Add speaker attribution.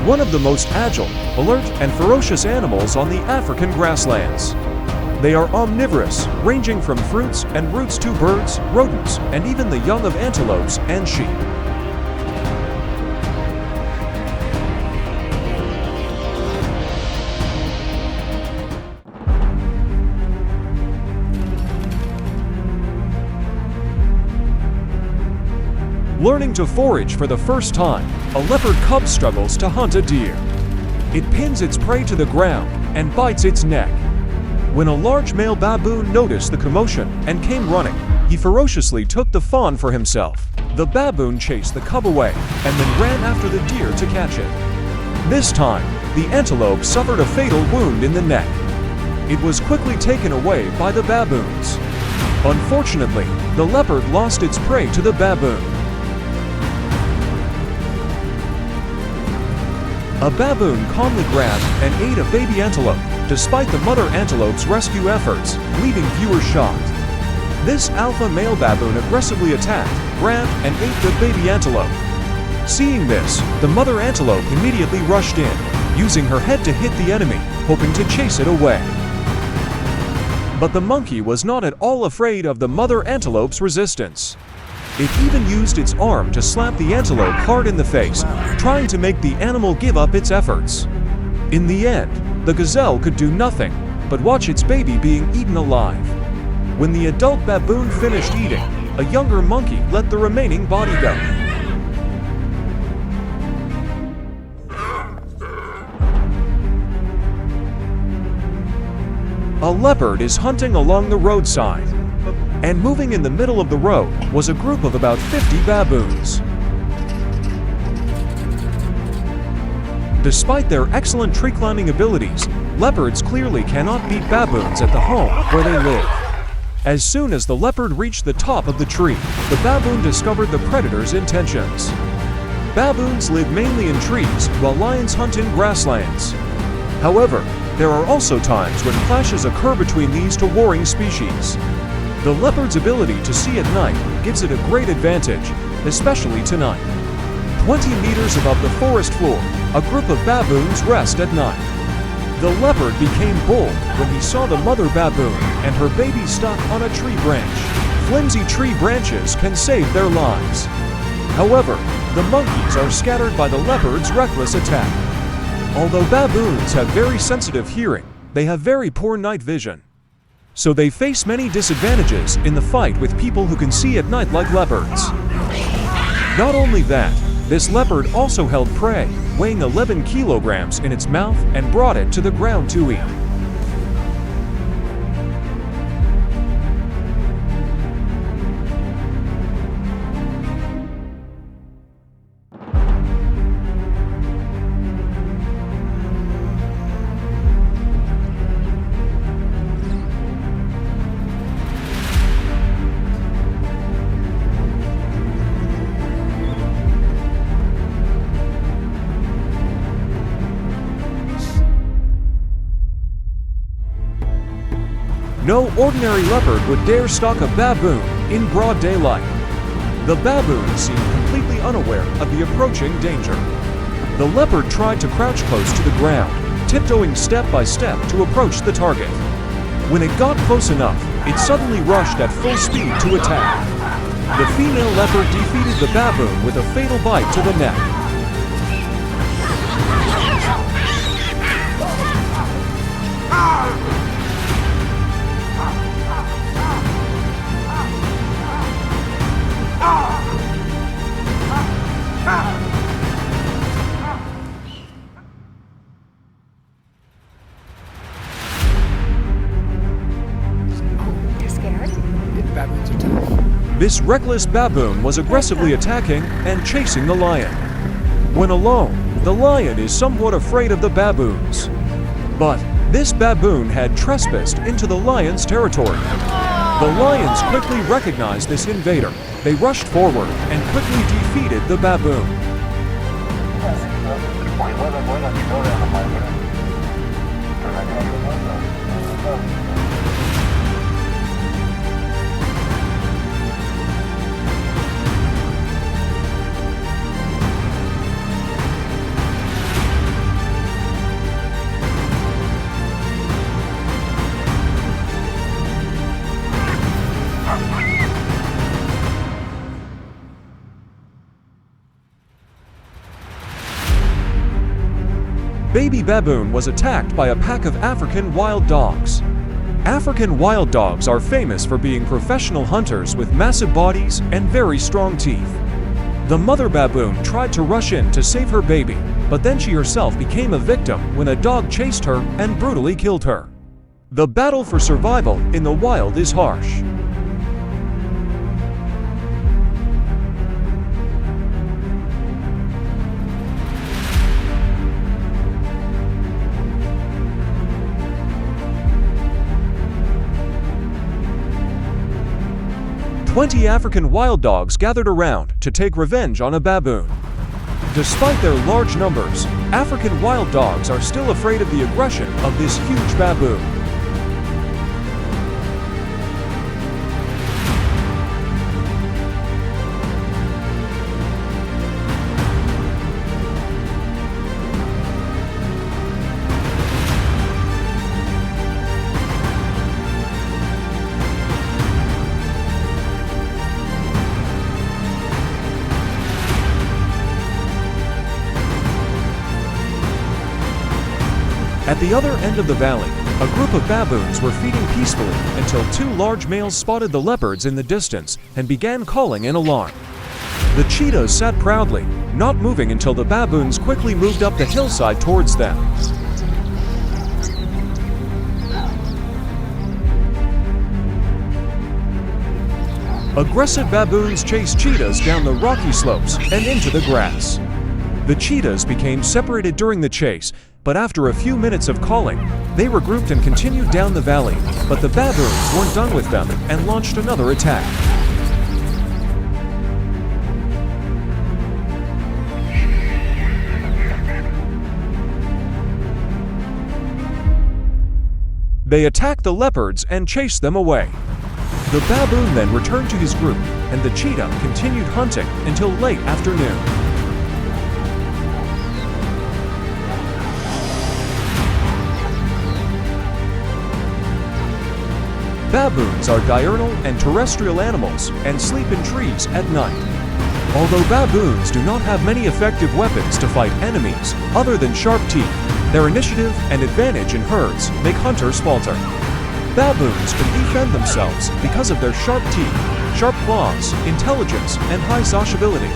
Speaker 1: one of the most agile, alert, and ferocious animals on the African grasslands. They are omnivorous, ranging from fruits and roots to birds, rodents, and even the young of antelopes and sheep. Learning to forage for the first time, a leopard cub struggles to hunt a deer. It pins its prey to the ground and bites its neck. When a large male baboon noticed the commotion and came running, he ferociously took the fawn for himself. The baboon chased the cub away and then ran after the deer to catch it. This time, the antelope suffered a fatal wound in the neck. It was quickly taken away by the baboons. Unfortunately, the leopard lost its prey to the baboon. A baboon calmly grabbed and ate a baby antelope, despite the mother antelope's rescue efforts, leaving viewers shocked. This alpha male baboon aggressively attacked, grabbed, and ate the baby antelope. Seeing this, the mother antelope immediately rushed in, using her head to hit the enemy, hoping to chase it away. But the monkey was not at all afraid of the mother antelope's resistance. It even used its arm to slap the antelope hard in the face, trying to make the animal give up its efforts. In the end, the gazelle could do nothing but watch its baby being eaten alive. When the adult baboon finished eating, a younger monkey let the remaining body go. A leopard is hunting along the roadside, and moving in the middle of the road was a group of about 50 baboons. Despite their excellent tree climbing abilities, leopards clearly cannot beat baboons at the home where they live. As soon as the leopard reached the top of the tree, the baboon discovered the predator's intentions. Baboons live mainly in trees, while lions hunt in grasslands. However, there are also times when clashes occur between these two warring species. The leopard's ability to see at night gives it a great advantage, especially tonight. 20 meters above the forest floor, a group of baboons rest at night. The leopard became bold when he saw the mother baboon and her baby stuck on a tree branch. Flimsy tree branches can save their lives. However, the monkeys are scattered by the leopard's reckless attack. Although baboons have very sensitive hearing, they have very poor night vision. So they face many disadvantages in the fight with people who can see at night like leopards. Not only that, this leopard also held prey, weighing 11 kilograms in its mouth, and brought it to the ground to eat. No ordinary leopard would dare stalk a baboon in broad daylight. The baboon seemed completely unaware of the approaching danger. The leopard tried to crouch close to the ground, tiptoeing step by step to approach the target. When it got close enough, it suddenly rushed at full speed to attack. The female leopard defeated the baboon with a fatal bite to the neck. This reckless baboon was aggressively attacking and chasing the lion. When alone, the lion is somewhat afraid of the baboons. But this baboon had trespassed into the lion's territory. The lions quickly recognized this invader. They rushed forward and quickly defeated the baboon. Baby baboon was attacked by a pack of African wild dogs. African wild dogs are famous for being professional hunters with massive bodies and very strong teeth. The mother baboon tried to rush in to save her baby, but then she herself became a victim when a dog chased her and brutally killed her. The battle for survival in the wild is harsh. "20 African wild dogs gathered around to take revenge on a baboon. Despite their large numbers, African wild dogs are still afraid of the aggression of this huge baboon. At the other end of the valley, a group of baboons were feeding peacefully until two large males spotted the leopards in the distance and began calling in alarm. The cheetahs sat proudly, not moving until the baboons quickly moved up the hillside towards them. Aggressive baboons chased cheetahs down the rocky slopes and into the grass. The cheetahs became separated during the chase, but after a few minutes of calling, they regrouped and continued down the valley, but the baboons weren't done with them and launched another attack. They attacked the leopards and chased them away. The baboon then returned to his group, and the cheetah continued hunting until late afternoon. Baboons are diurnal and terrestrial animals and sleep in trees at night. Although baboons do not have many effective weapons to fight enemies other than sharp teeth, their initiative and advantage in herds make hunters falter. Baboons can defend themselves because of their sharp teeth, sharp claws, intelligence, and high sociability.